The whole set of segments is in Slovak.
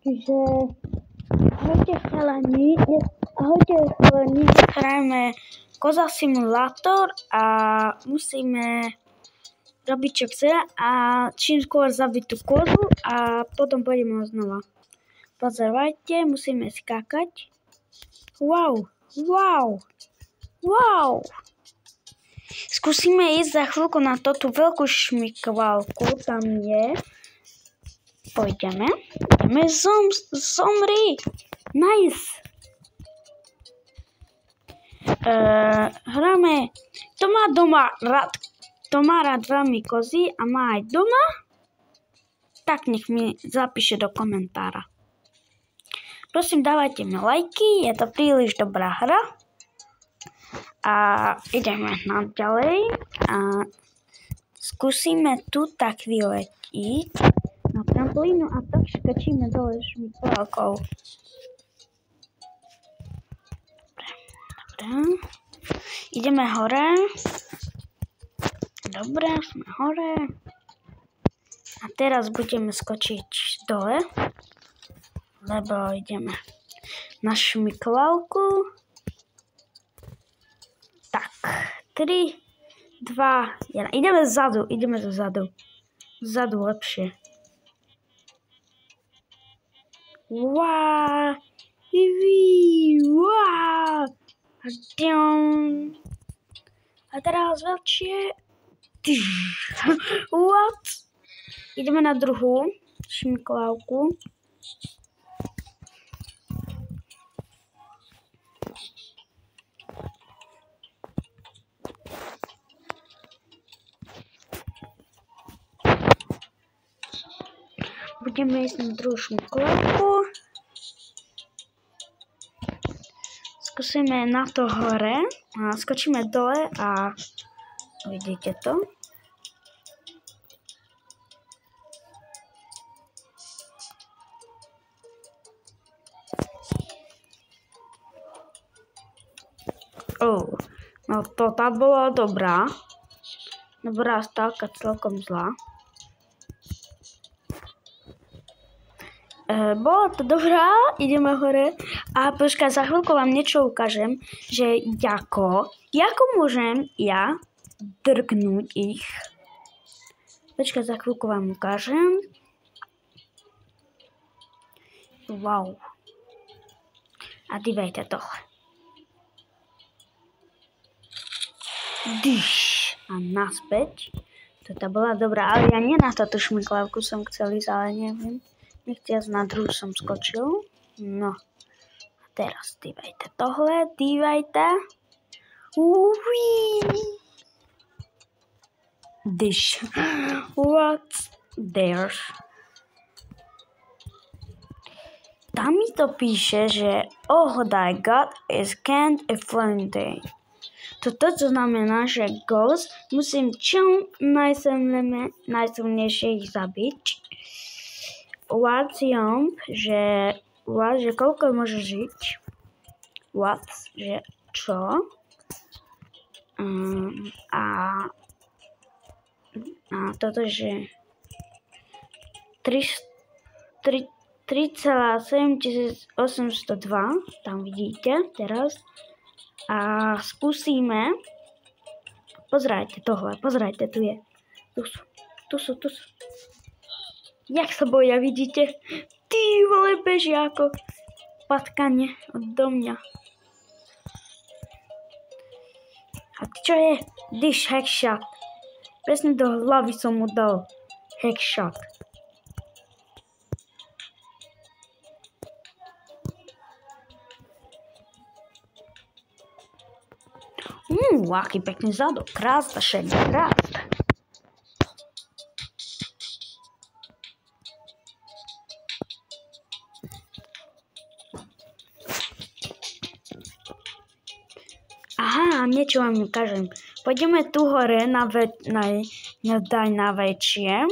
Čiže ahojte chalani, hrajeme Koza Simulátor a musíme robiť čo chce a čím skôr zabiť tú kozu a potom pôjdeme znova. Pozorovajte, musíme skákať. Wow. Skúsime ísť za chvíľku na tú veľkú šmykvalku, tam je. Pôjdeme. Zomri. Nice. Hráme. To má rád veľmi kozy a má aj doma. Tak nech mi zapíše do komentára. Prosím, dávajte mi lajky, je to príliš dobrá hra. A ideme ďalej. A skúsime tu tak vyletiť na trampolínu a tak škačíme dole šmyklavkou. Dobre. Ideme hore. Dobre, sme hore. A teraz budeme skočiť dole, lebo ideme na šmyklavku. Tak, 3, 2, 1. Ideme zozadu. Zadu lepšie. Wow. A teraz väčšie. What? Ideme na druhú šmyklavku. Budeme ísť na druhú šmyklavku. Skúsime na to hore a skočíme dole a vidíte to. No to tá bola dobrá. Dobrá stávka, celkom zlá. Bola to dobrá, ideme hore. A počkaj, za chvíľku vám niečo ukážem, že ako môžem ja drgnúť ich. Počkaj, za chvíľku vám ukážem. Wow. A dívejte tohle. A naspäť. Toto bola dobrá, ale ja nie na túto šmyklavku som chcel ísť, ale neviem. Nechtiac na druhú som skočil. No. A teraz dívajte tohle, What's there? Tam mi to píše, že all I got is can't a flame. Toto znamená, že ghost musím čo najsilnejšie ich zabiť. What's jump, že koľko môže žiť. What's, že čo. A toto, že 3,7802, tam vidíte teraz. A skúsime. Pozerajte tohle, pozerajte, tu je. Tu sú. Jak sa boja, vidíte? Ty vole, bežia ako patkanie do mňa. A čo je? Dish hackshot. Presne do hlavy som mu dal hackshot. Aký pekný zadok. Krásne, krásne. Aha, niečo vám ukážem. Pôjdeme tu hore na väčšie.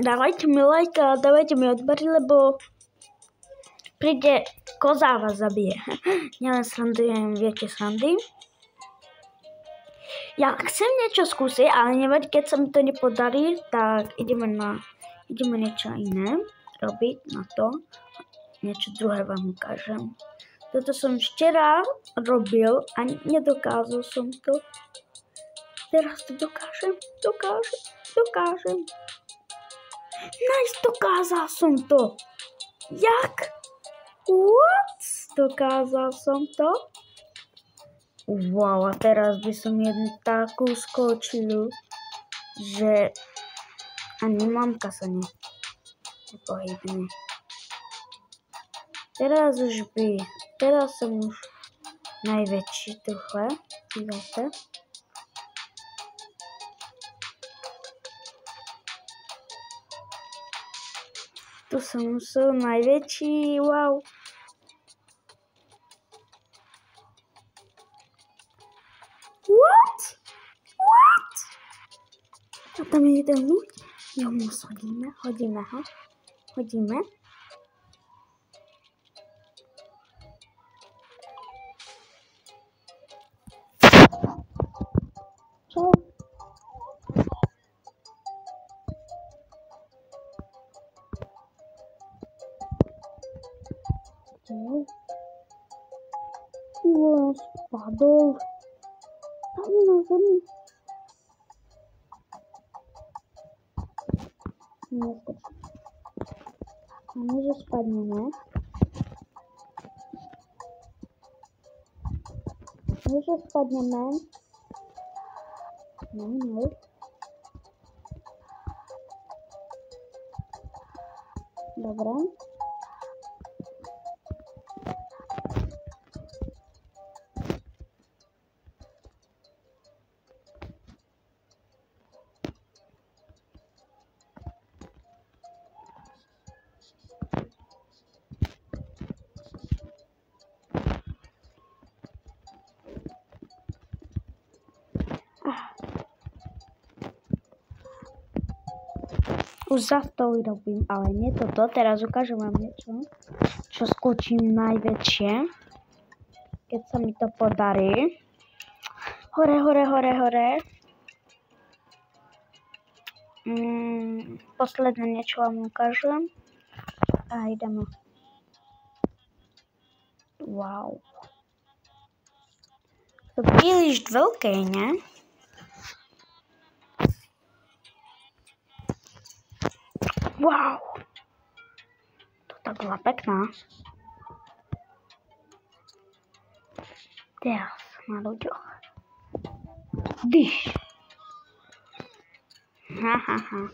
Dávajte mi like a dávajte mi odbery, lebo príde koza vás zabije. Nielen srandujem, viete srandy. Ja chcem niečo skúsiť, ale nevadí, keď sa mi to nepodarí, tak ideme niečo iné robiť na to. Niečo druhé vám ukážem. Toto som včera robil a nedokázal som to. Teraz to dokážem. Nice, dokázal som to. Jak? What? Dokázal som to? Wow, a teraz by som jednu takú skočil, že ani mamka sa nepohybne. Teraz som už najväčší tuchle, dívajte. Tu som najväčší, wow. What? A tam je jeden ľud. Jo, moc hodíme ho. Čau. Jo, spadol. Tam je na zemi. Neskočím. A my, že spadneme. No. Dobre. Už za to robím, ale nie toto. Teraz ukážem vám niečo, čo skočím najväčšie, keď sa mi to podarí. Hore. Posledné niečo vám ukážem. A ideme. Wow. To príliš veľké, ne? Wow. To tak bola pekná. Teraz na ľuďoch. Dyš. Hahaha.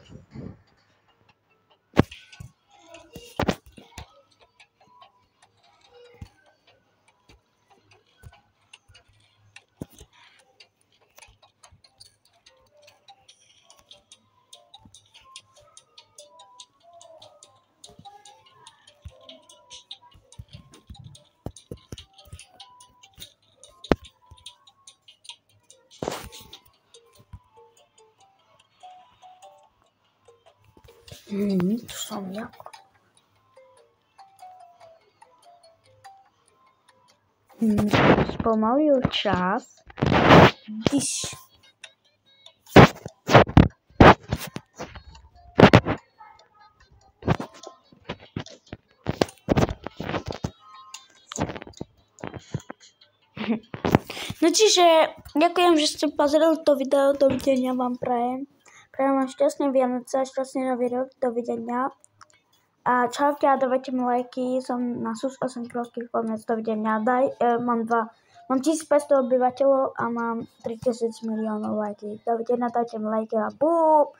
Tu som jako. Spomalil čas. Když No čiže, ďakujem, že ste pozreli to video, dovidenia vám prajem. Prajem vám šťastné Vianoce, šťastný nový rok, dovidenia. A čaute a dávajte mi lajky, som na sus 8 krátkých konec, dovidenia. Mám 1500 obyvateľov a mám 3000 miliónov lajky. Dovidenia, dajte mi lajky a búp.